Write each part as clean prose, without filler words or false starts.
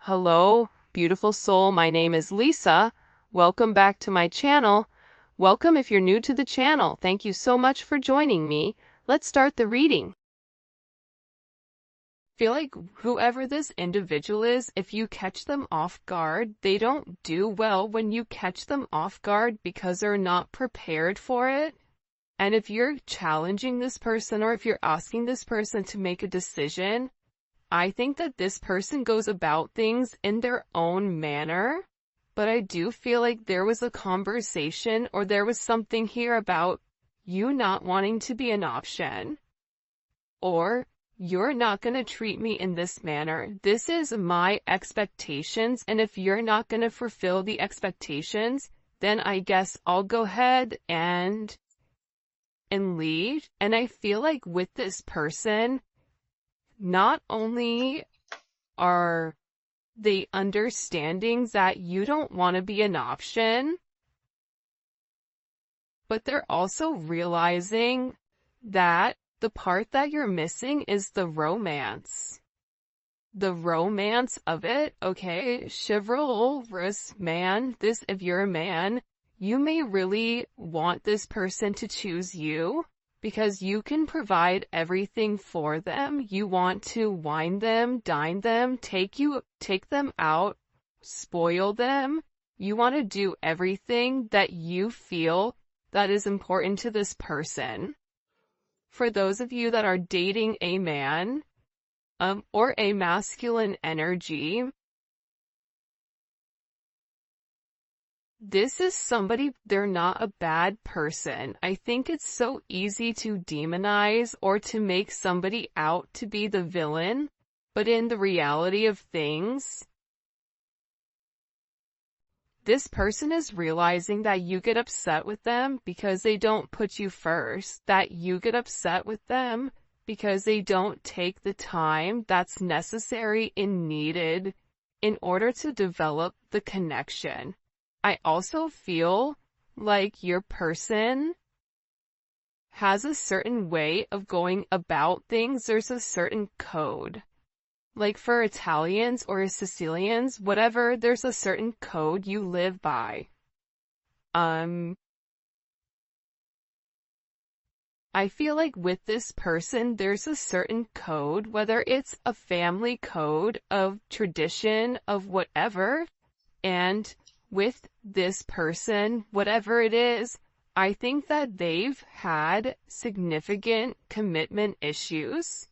Hello, beautiful soul. My name is Lisa. Welcome back to my channel. Welcome if you're new to the channel. Thank you so much for joining me. Let's start the reading. Feel like whoever this individual is, if you catch them off guard, they don't do well when you catch them off guard because they're not prepared for it. And if you're challenging this person or if you're asking this person to make a decision, I think that this person goes about things in their own manner, but I do feel like there was a conversation or there was something here about you not wanting to be an option, or you're not going to treat me in this manner. This is my expectations, and if you're not going to fulfill the expectations, then I guess I'll go ahead and leave. And I feel like with this person, not only are they understanding that you don't want to be an option, but they're also realizing that the part that you're missing is the romance. The romance of it, okay? Chivalrous man, if you're a man, you may really want this person to choose you, because you can provide everything for them. You want to wine them, dine them, take them out, spoil them. You want to do everything that you feel that is important to this person. For those of you that are dating a man, or a masculine energy, this is somebody, they're not a bad person. I think it's so easy to demonize or to make somebody out to be the villain, but in the reality of things, this person is realizing that you get upset with them because they don't put you first, that you get upset with them because they don't take the time that's necessary and needed in order to develop the connection. I also feel like your person has a certain way of going about things. There's a certain code. Like for Italians or Sicilians, whatever, there's a certain code you live by. I feel like with this person, there's a certain code, whether it's a family code of tradition of whatever, and with this person, whatever it is, I think that they've had significant commitment issues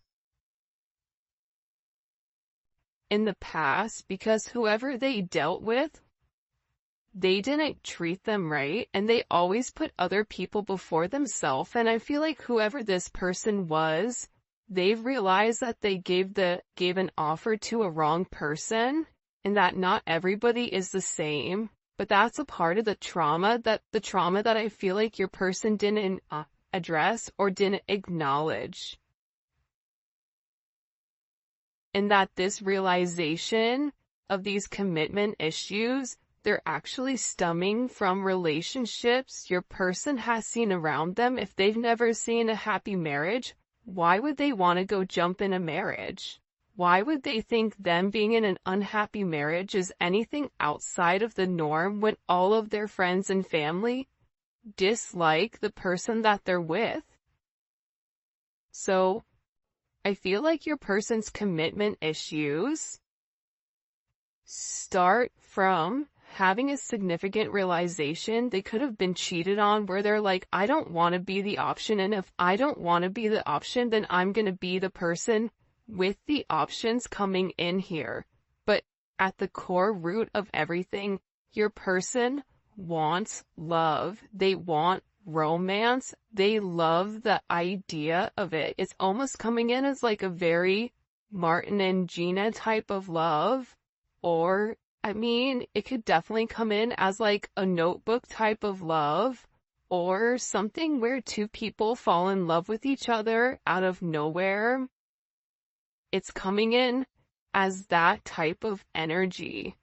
in the past because whoever they dealt with, they didn't treat them right, and they always put other people before themselves. And I feel like whoever this person was, they've realized that they gave an offer to a wrong person, and that not everybody is the same, but that's a part of the trauma that I feel like your person didn't address or didn't acknowledge. And that this realization of these commitment issues, they're actually stemming from relationships your person has seen around them. If they've never seen a happy marriage, why would they want to go jump in a marriage? Why would they think them being in an unhappy marriage is anything outside of the norm when all of their friends and family dislike the person that they're with? So, I feel like your person's commitment issues start from having a significant realization they could have been cheated on, where they're like, I don't want to be the option, and if I don't want to be the option, then I'm going to be the person with the options coming in here. But at the core root of everything, your person wants love. They want romance. They love the idea of it. It's almost coming in as like a very Martin and Gina type of love, or I mean, it could definitely come in as like a Notebook type of love, or something where two people fall in love with each other out of nowhere. It's coming in as that type of energy,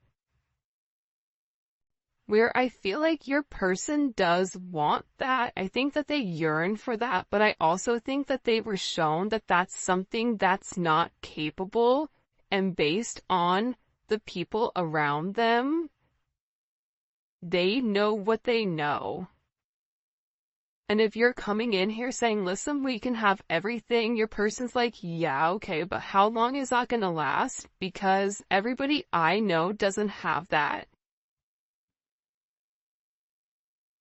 where I feel like your person does want that. I think that they yearn for that, but I also think that they were shown that that's something that's not capable, and based on the people around them, they know what they know. And if you're coming in here saying, listen, we can have everything, your person's like, yeah, okay, but how long is that gonna last? Because everybody I know doesn't have that.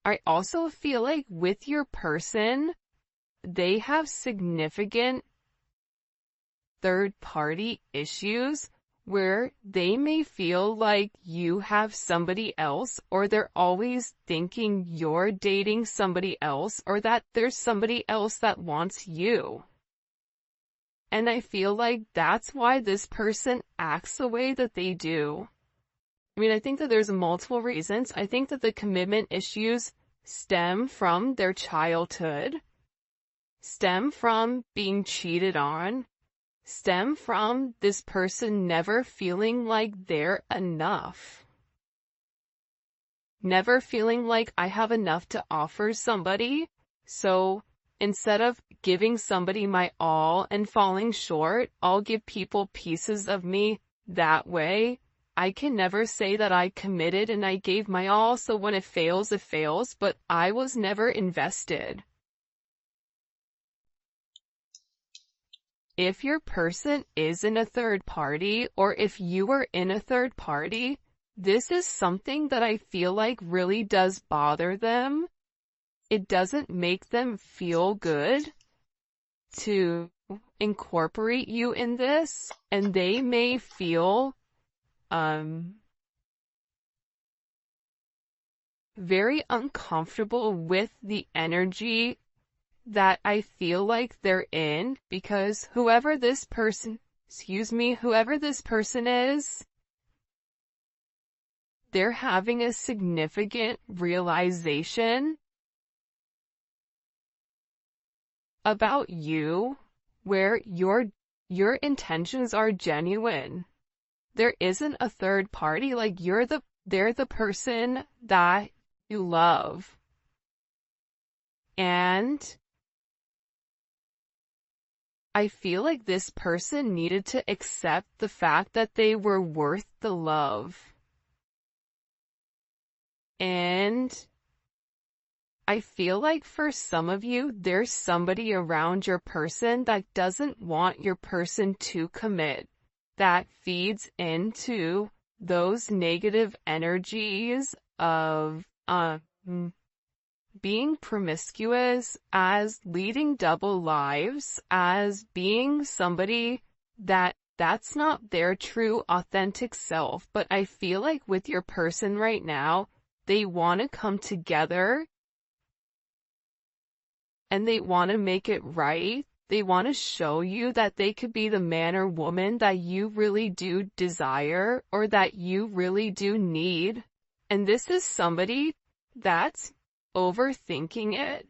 I also feel like with your person, they have significant third-party issues where they may feel like you have somebody else, or they're always thinking you're dating somebody else, or that there's somebody else that wants you. And I feel like that's why this person acts the way that they do. I mean, I think that there's multiple reasons. I think that the commitment issues stem from their childhood, stem from being cheated on, stem from this person never feeling like they're enough. Never feeling like I have enough to offer somebody, so instead of giving somebody my all and falling short, I'll give people pieces of me. That way, I can never say that I committed and I gave my all, so when it fails, but I was never invested. If your person is in a third party, or if you are in a third party, this is something that I feel like really does bother them. It doesn't make them feel good to incorporate you in this, and they may feel very uncomfortable with the energy that I feel like they're in, because whoever this person is, they're having a significant realization about you where your intentions are genuine. There isn't a third party, like they're the person that you love. And I feel like this person needed to accept the fact that they were worth the love. And I feel like for some of you, there's somebody around your person that doesn't want your person to commit, that feeds into those negative energies of being promiscuous, as leading double lives, as being somebody that's not their true authentic self. But I feel like with your person right now, they want to come together and they want to make it right. They want to show you that they could be the man or woman that you really do desire, or that you really do need. And this is somebody that's overthinking it.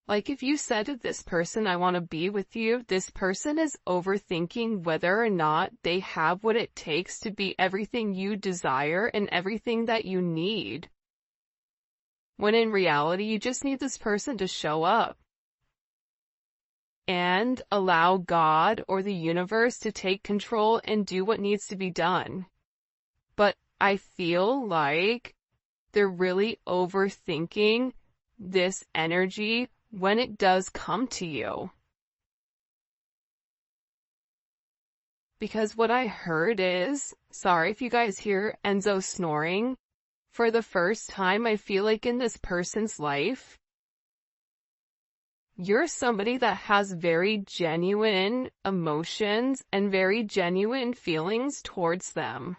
Like if you said to this person, I want to be with you, this person is overthinking whether or not they have what it takes to be everything you desire and everything that you need. When in reality, you just need this person to show up and allow God or the universe to take control and do what needs to be done. But I feel like they're really overthinking this energy when it does come to you. Because what I heard is, sorry if you guys hear Enzo snoring, for the first time I feel like in this person's life, you're somebody that has very genuine emotions and very genuine feelings towards them.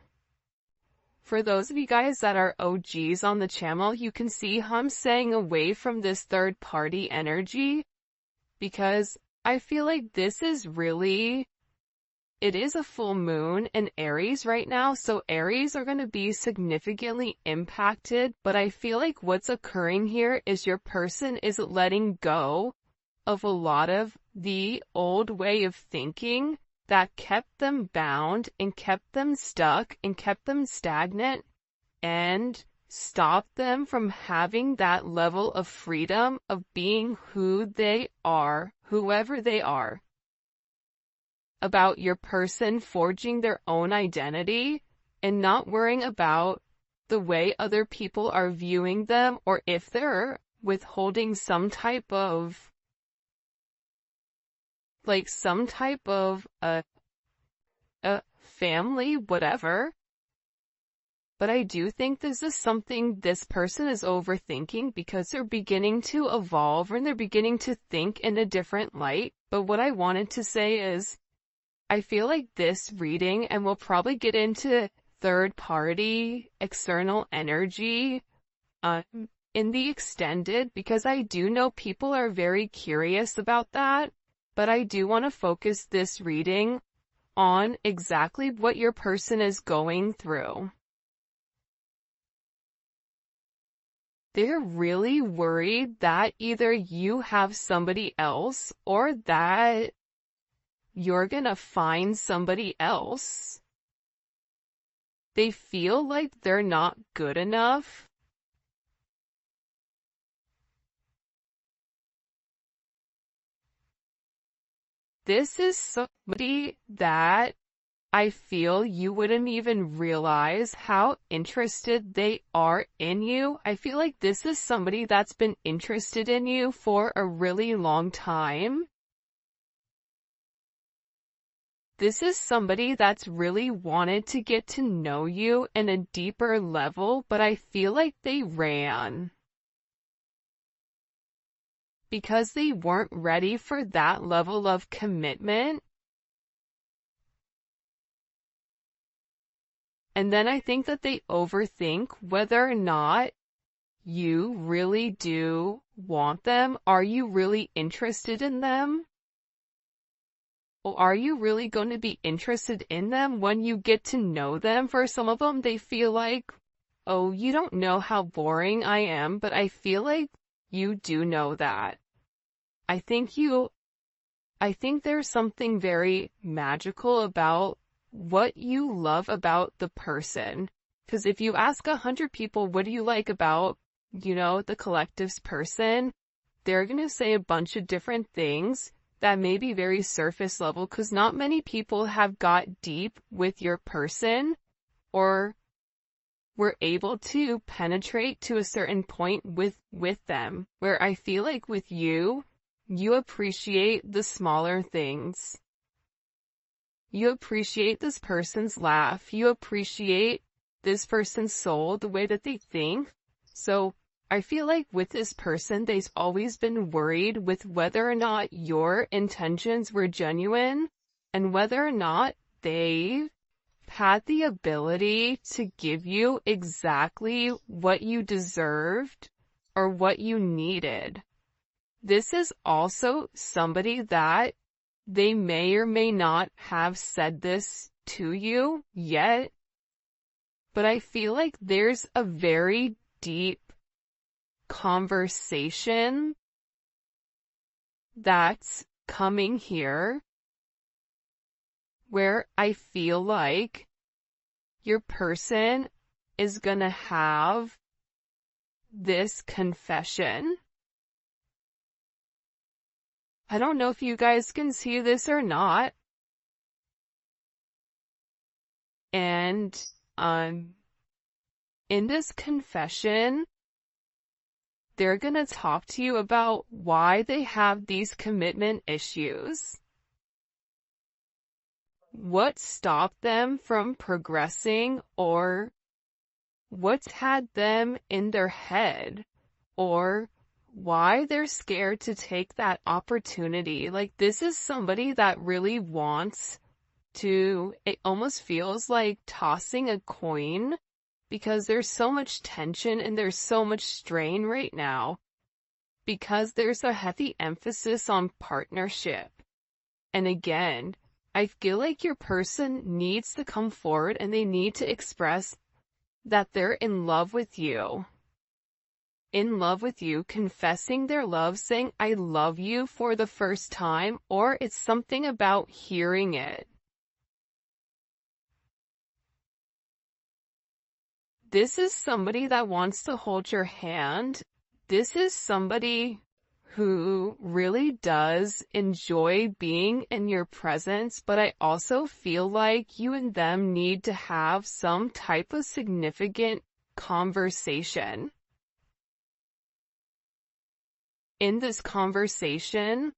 For those of you guys that are OGs on the channel, you can see how I'm staying away from this third party energy, because I feel like this is really, it is a full moon in Aries right now, so Aries are going to be significantly impacted, but I feel like what's occurring here is your person is letting go of a lot of the old way of thinking that kept them bound and kept them stuck and kept them stagnant and stopped them from having that level of freedom of being who they are, whoever they are. about your person forging their own identity and not worrying about the way other people are viewing them, or if they're withholding some type of a family, whatever. But I do think this is something this person is overthinking because they're beginning to evolve and they're beginning to think in a different light. But what I wanted to say is, I feel like this reading, and we'll probably get into third party, external energy, in the extended, because I do know people are very curious about that, but I do want to focus this reading on exactly what your person is going through. They're really worried that either you have somebody else or that you're gonna find somebody else. They feel like they're not good enough. This is somebody that I feel you wouldn't even realize how interested they are in you. I feel like this is somebody that's been interested in you for a really long time. This is somebody that's really wanted to get to know you in a deeper level, but I feel like they ran because they weren't ready for that level of commitment. And then I think that they overthink whether or not you really do want them. Are you really interested in them? Or are you really going to be interested in them when you get to know them? For some of them, they feel like, oh, you don't know how boring I am, but I feel like you do know that. I think there's something very magical about what you love about the person. Because if you ask 100 people, what do you like about, the collective's person, they're going to say a bunch of different things that may be very surface level, because not many people have got deep with your person or were able to penetrate to a certain point with them, where I feel like with you, you appreciate the smaller things. You appreciate this person's laugh. You appreciate this person's soul, the way that they think. So I feel like with this person, they've always been worried with whether or not your intentions were genuine and whether or not they had the ability to give you exactly what you deserved or what you needed. This is also somebody that they may or may not have said this to you yet, but I feel like there's a very deep conversation that's coming here where I feel like your person is gonna have this confession. I don't know if you guys can see this or not. And, in this confession, they're gonna talk to you about why they have these commitment issues. What stopped them from progressing, or what's had them in their head, or why they're scared to take that opportunity. Like, this is somebody that really wants to, it almost feels like tossing a coin, because there's so much tension and there's so much strain right now, because there's a heavy emphasis on partnership. And again, I feel like your person needs to come forward and they need to express that they're in love with you. In love with you, confessing their love, saying, I love you for the first time, or it's something about hearing it. This is somebody that wants to hold your hand. This is somebody who really does enjoy being in your presence, but I also feel like you and them need to have some type of significant conversation. In this conversation,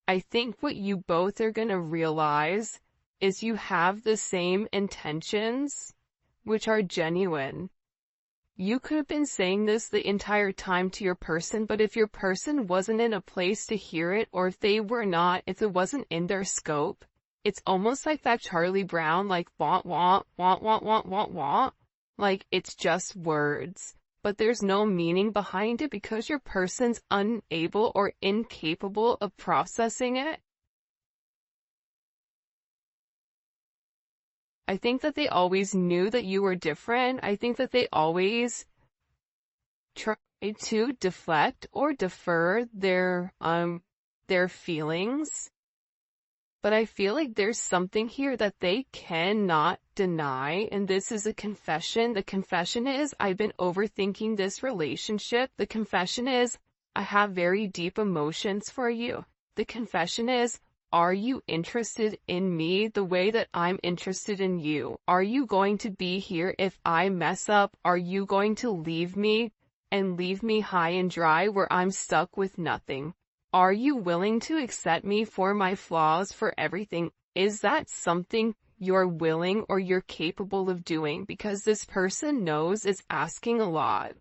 I think what you both are going to realize is you have the same intentions, which are genuine. You could have been saying this the entire time to your person, but if your person wasn't in a place to hear it, or if it wasn't in their scope, it's almost like that Charlie Brown, like, want, like, it's just words. But there's no meaning behind it because your person's unable or incapable of processing it. I think that they always knew that you were different. I think that they always tried to deflect or defer their feelings. But I feel like there's something here that they cannot deny, and this is a confession. The confession is, I've been overthinking this relationship. The confession is, I have very deep emotions for you. The confession is, are you interested in me the way that I'm interested in you? Are you going to be here if I mess up? Are you going to leave me and leave me high and dry where I'm stuck with nothing? Are you willing to accept me for my flaws, for everything? Is that something you're willing or you're capable of doing? Because this person knows it's asking a lot.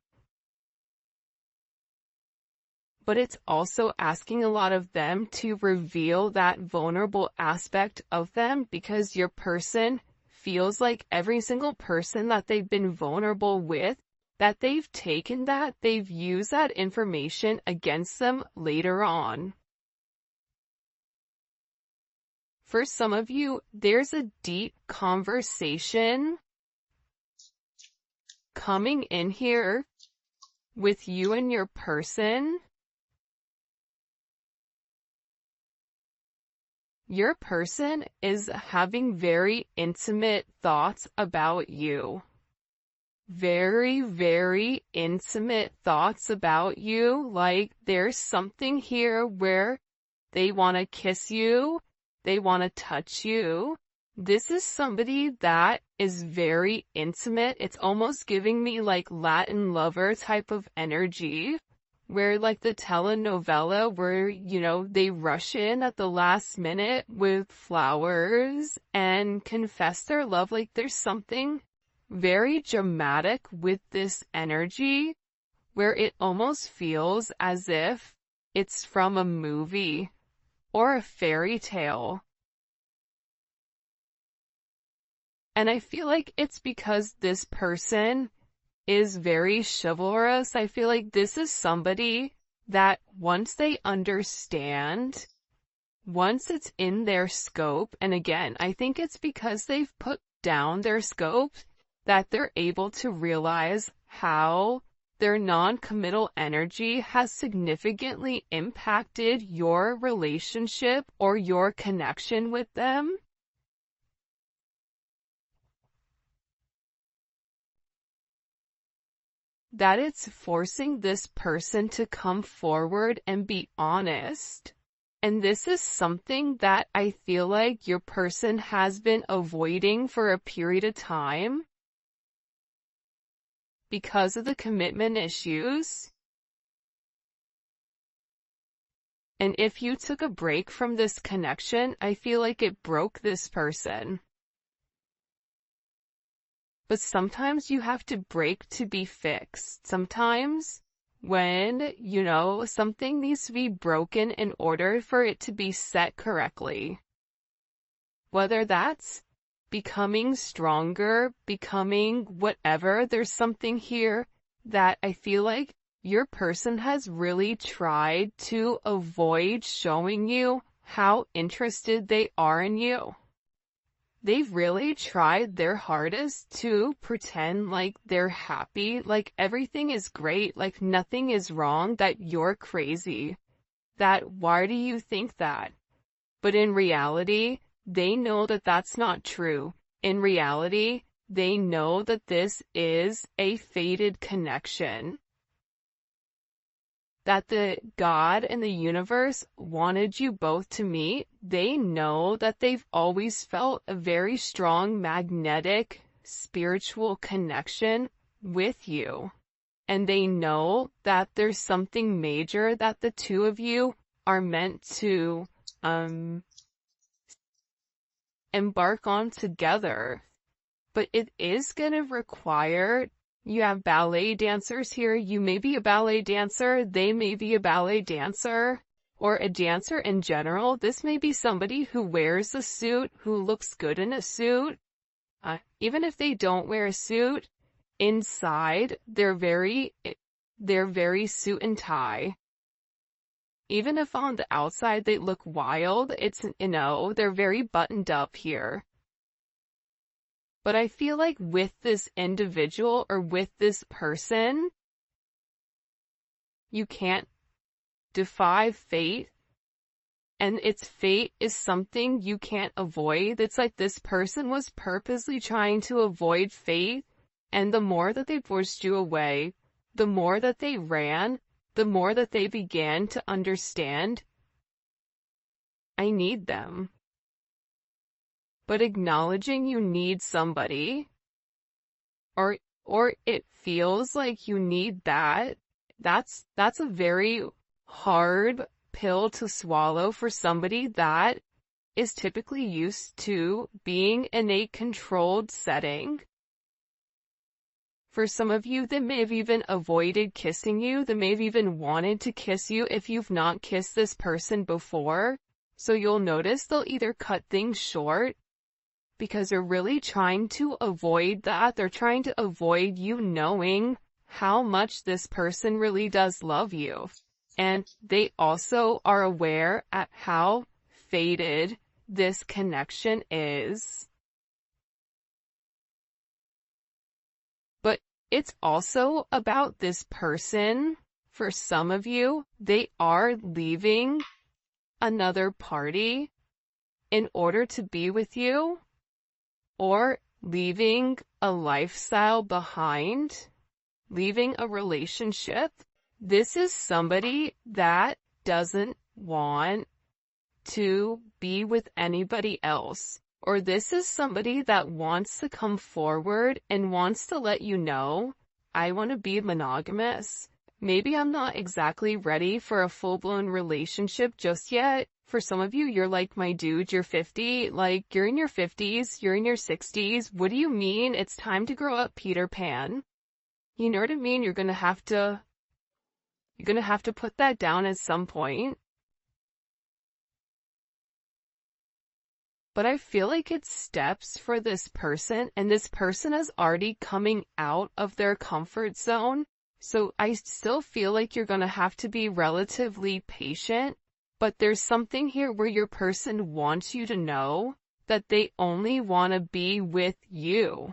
But it's also asking a lot of them to reveal that vulnerable aspect of them, because your person feels like every single person that they've been vulnerable with, that they've used that information against them later on. For some of you, there's a deep conversation coming in here with you and your person. Your person is having very intimate thoughts about you. Very, very intimate thoughts about you. Like, there's something here where they want to kiss you, they want to touch you. This is somebody that is very intimate. It's almost giving me like Latin lover type of energy, where like the telenovela where, they rush in at the last minute with flowers and confess their love. Like, there's something very dramatic with this energy where it almost feels as if it's from a movie or a fairy tale. And I feel like it's because this person is very chivalrous. I feel like this is somebody that once they understand, once it's in their scope, and again, I think it's because they've put down their scope, that they're able to realize how their non-committal energy has significantly impacted your relationship or your connection with them. That it's forcing this person to come forward and be honest. And this is something that I feel like your person has been avoiding for a period of time because of the commitment issues. And if you took a break from this connection, I feel like it broke this person. But sometimes you have to break to be fixed. Sometimes when, something needs to be broken in order for it to be set correctly. Whether that's becoming stronger, becoming whatever, there's something here that I feel like your person has really tried to avoid showing you how interested they are in you. They've really tried their hardest to pretend like they're happy, like everything is great, like nothing is wrong, that you're crazy. That why do you think that? But in reality, they know that that's not true. In reality, they know that this is a fated connection. that the God and the universe wanted you both to meet. They know that they've always felt a very strong magnetic spiritual connection with you. And they know that there's something major that the two of you are meant to embark on together. But it is going to require, you have ballet dancers here, you may be a ballet dancer, they may be a ballet dancer, or a dancer in general. This may be somebody who wears a suit, who looks good in a suit. Even if they don't wear a suit, inside, they're very suit and tie. Even if on the outside they look wild, they're very buttoned up here. But I feel like with this individual or with this person, you can't defy fate. And its fate is something you can't avoid. It's like this person was purposely trying to avoid fate. And the more that they pushed you away, the more that they ran, the more that they began to understand, I need them. But acknowledging you need somebody, or it feels like you need that's a very hard pill to swallow for somebody that is typically used to being in a controlled setting. For some of you, they may have even avoided kissing you. They may have even wanted to kiss you if you've not kissed this person before. So you'll notice they'll either cut things short because they're really trying to avoid that. They're trying to avoid you knowing how much this person really does love you. And they also are aware at how faded this connection is. But it's also about this person. For some of you, they are leaving another party in order to be with you, or leaving a lifestyle behind, leaving a relationship. This is somebody that doesn't want to be with anybody else. Or this is somebody that wants to come forward and wants to let you know, I want to be monogamous. Maybe I'm not exactly ready for a full-blown relationship just yet. For some of you, you're like, my dude, you're 50, like, you're in your 50s, you're in your 60s. What do you mean it's time to grow up, Peter Pan? You know what I mean? You're gonna have to put that down at some point. But I feel like it's steps for this person, and this person is already coming out of their comfort zone. So I still feel like you're gonna have to be relatively patient. But there's something here where your person wants you to know that they only want to be with you.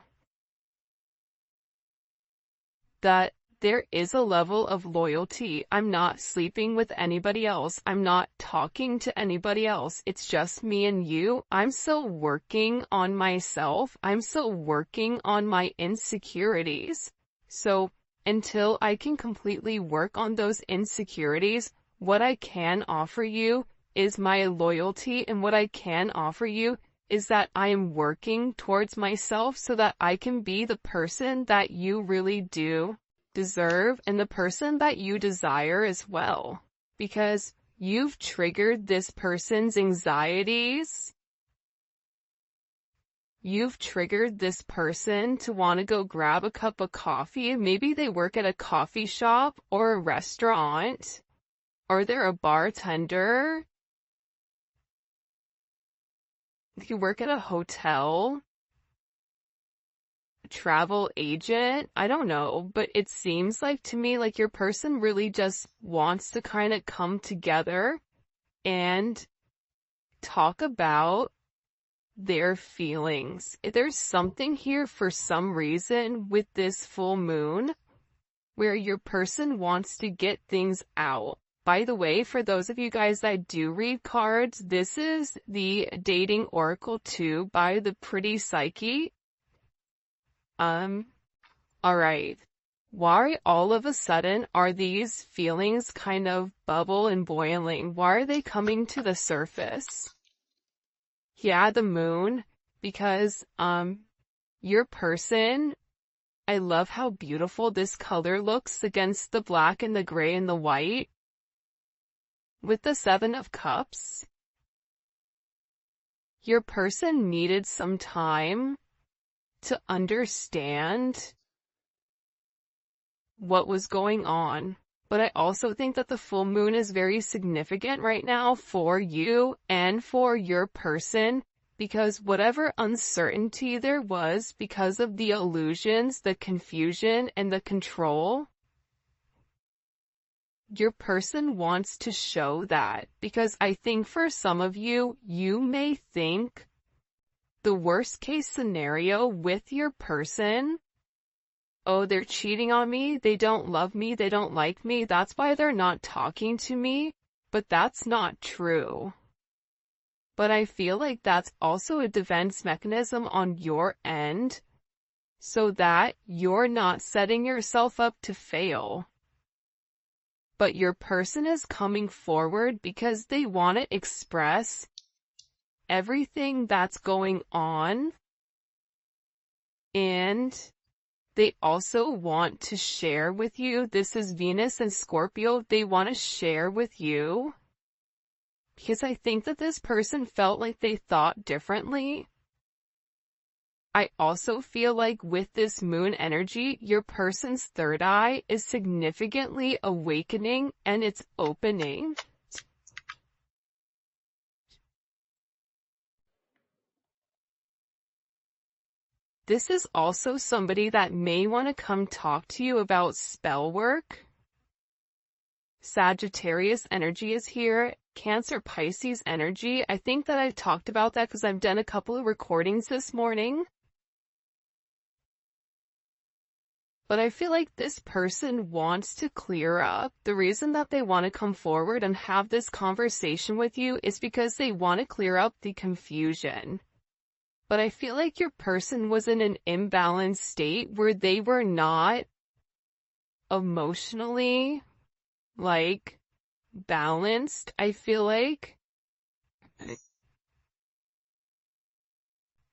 That there is a level of loyalty. I'm not sleeping with anybody else. I'm not talking to anybody else. It's just me and you. I'm still working on myself. I'm still working on my insecurities. So until I can completely work on those insecurities, what I can offer you is my loyalty, and what I can offer you is that I am working towards myself so that I can be the person that you really do deserve and the person that you desire as well. Because you've triggered this person's anxieties. You've triggered this person to want to go grab a cup of coffee. Maybe they work at a coffee shop or a restaurant. Or they're a bartender. You work at a hotel. A travel agent. I don't know, but it seems like to me like your person really just wants to kind of come together and talk about their feelings. There's something here for some reason with this full moon where your person wants to get things out. By the way, for those of you guys that do read cards, this is the Dating Oracle 2 by the Pretty Psyche. Alright. Why all of a sudden are these feelings kind of bubble and boiling? Why are they coming to the surface? Yeah, the moon, because, your person, I love how beautiful this color looks against the black and the gray and the white. With the Seven of Cups, your person needed some time to understand what was going on. But I also think that the full moon is very significant right now for you and for your person, because whatever uncertainty there was because of the illusions, the confusion, and the control, your person wants to show that. Because I think for some of you, you may think the worst case scenario with your person, oh, they're cheating on me, they don't love me, they don't like me, that's why they're not talking to me. But that's not true. But I feel like that's also a defense mechanism on your end, so that you're not setting yourself up to fail. But your person is coming forward because they want to express everything that's going on, and they also want to share with you. This is Venus and Scorpio. They want to share with you because I think that this person felt like they thought differently. I also feel like with this moon energy, your person's third eye is significantly awakening and it's opening. This is also somebody that may want to come talk to you about spell work. Sagittarius energy is here. Cancer, Pisces energy. I think that I've talked about that because I've done a couple of recordings this morning. But I feel like this person wants to clear up. The reason that they want to come forward and have this conversation with you is because they want to clear up the confusion. But I feel like your person was in an imbalanced state where they were not emotionally, balanced. I feel like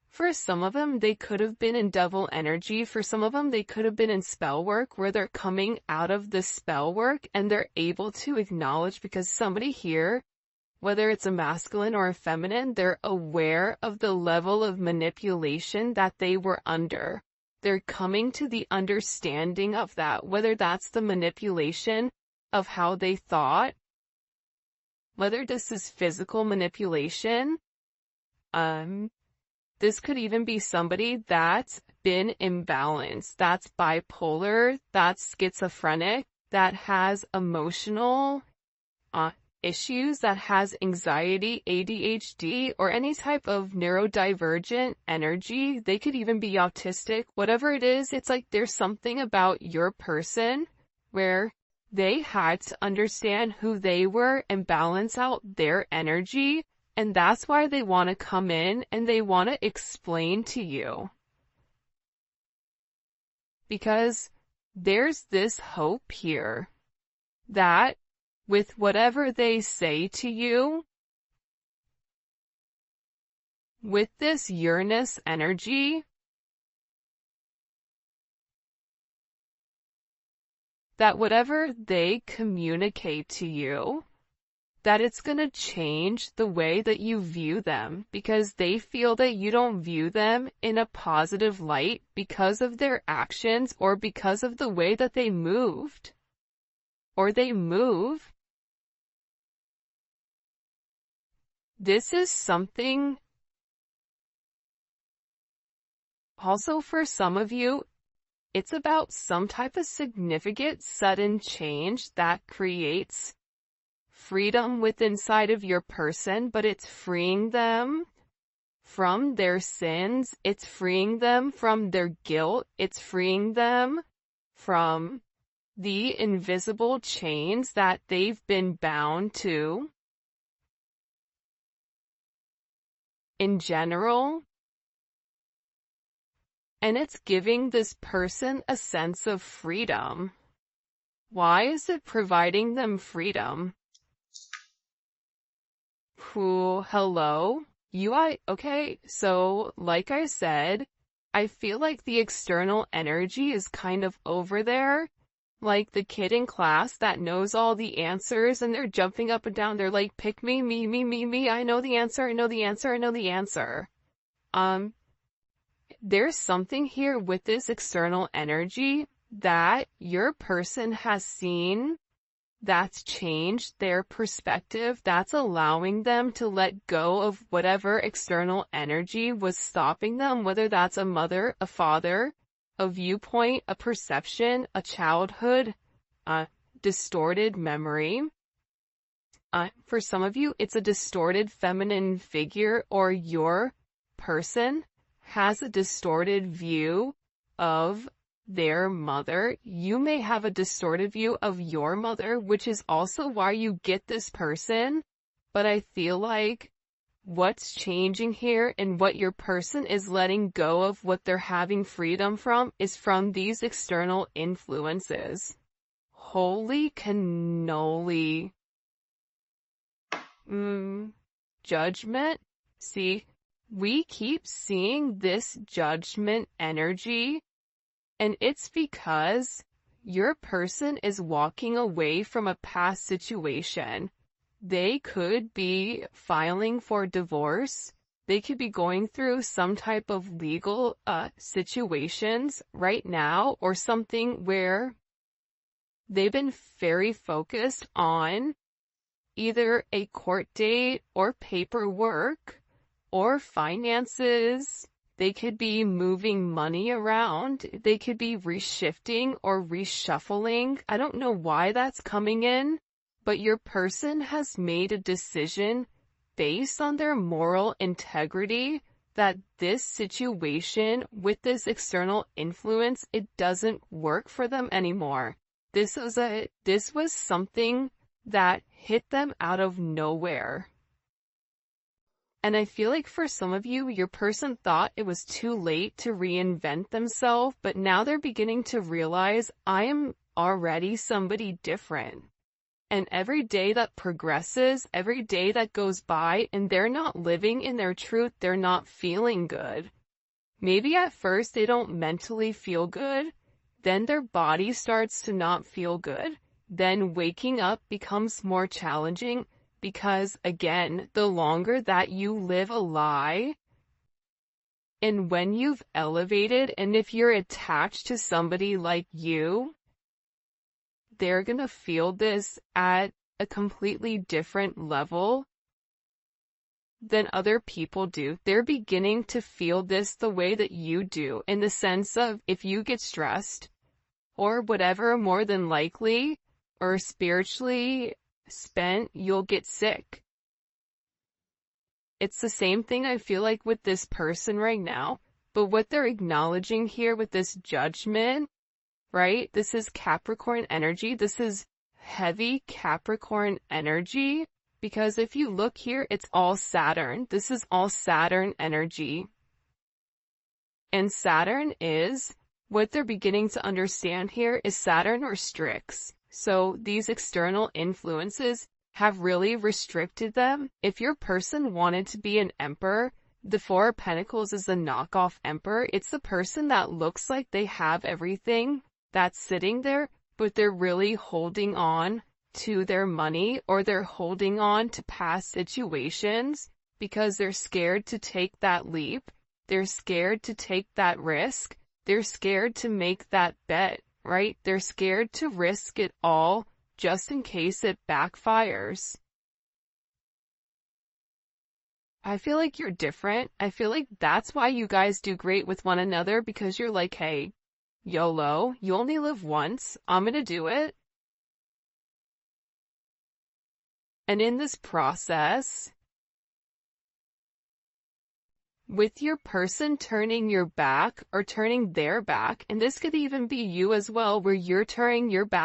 for some of them, they could have been in devil energy. For some of them, they could have been in spell work where they're coming out of the spell work and they're able to acknowledge, because somebody here, whether it's a masculine or a feminine, they're aware of the level of manipulation that they were under. They're coming to the understanding of that, whether that's the manipulation of how they thought, whether this is physical manipulation. This could even be somebody that's been imbalanced, that's bipolar, that's schizophrenic, that has emotional issues, that has anxiety, ADHD, or any type of neurodivergent energy. They could even be autistic. Whatever it is, it's like there's something about your person where they had to understand who they were and balance out their energy, and that's why they want to come in and they want to explain to you. Because there's this hope here that with whatever they say to you, with this Uranus energy, that whatever they communicate to you, that it's going to change the way that you view them, because they feel that you don't view them in a positive light because of their actions or because of the way that they moved or they move. This is something also for some of you. It's about some type of significant sudden change that creates freedom within inside of your person, but it's freeing them from their sins, it's freeing them from their guilt, it's freeing them from the invisible chains that they've been bound to. In general, and it's giving this person a sense of freedom. Why is it providing them freedom? Hello? Okay, so like I said, I feel like the external energy is kind of over there, like the kid in class that knows all the answers and they're jumping up and down. They're like, pick me, me, I know the answer, I know the answer, I know the answer. There's something here with this external energy that your person has seen that's changed their perspective, that's allowing them to let go of whatever external energy was stopping them, whether that's a mother, a father, a viewpoint, a perception, a childhood, a distorted memory. For some of you, it's a distorted feminine figure, or your person has a distorted view of their mother. You may have a distorted view of your mother, which is also why you get this person. But I feel like what's changing here and what your person is letting go of, what they're having freedom from, is from these external influences. Holy cannoli. Judgment. See, we keep seeing this judgment energy, and it's because your person is walking away from a past situation. They could be filing for divorce. They could be going through some type of legal situations right now, or something where they've been very focused on either a court date or paperwork or finances. They could be moving money around. They could be reshifting or reshuffling. I don't know why that's coming in, but your person has made a decision based on their moral integrity that this situation with this external influence, it doesn't work for them anymore. This was something that hit them out of nowhere. And I feel like for some of you, your person thought it was too late to reinvent themselves, but now they're beginning to realize, I am already somebody different. And every day that progresses, every day that goes by, and they're not living in their truth, they're not feeling good. Maybe at first they don't mentally feel good, then their body starts to not feel good. Then waking up becomes more challenging because, again, the longer that you live a lie, and when you've elevated, and if you're attached to somebody like you, they're gonna feel this at a completely different level than other people do. They're beginning to feel this the way that you do, in the sense of, if you get stressed or whatever, more than likely, or spiritually spent, you'll get sick. It's the same thing I feel like with this person right now, but what they're acknowledging here with this judgment, right? This is Capricorn energy. This is heavy Capricorn energy, because if you look here, it's all Saturn. This is all Saturn energy. And Saturn is, what they're beginning to understand here is Saturn restricts. So these external influences have really restricted them. If your person wanted to be an emperor, the Four of Pentacles is the knockoff emperor. It's the person that looks like they have everything that's sitting there, but they're really holding on to their money, or they're holding on to past situations because they're scared to take that leap. They're scared to take that risk. They're scared to make that bet, right? They're scared to risk it all just in case it backfires. I feel like you're different. I feel like that's why you guys do great with one another, because you're like, hey, YOLO, you only live once. I'm gonna do it. And in this process, with your person turning your back or turning their back, and this could even be you as well, where you're turning your back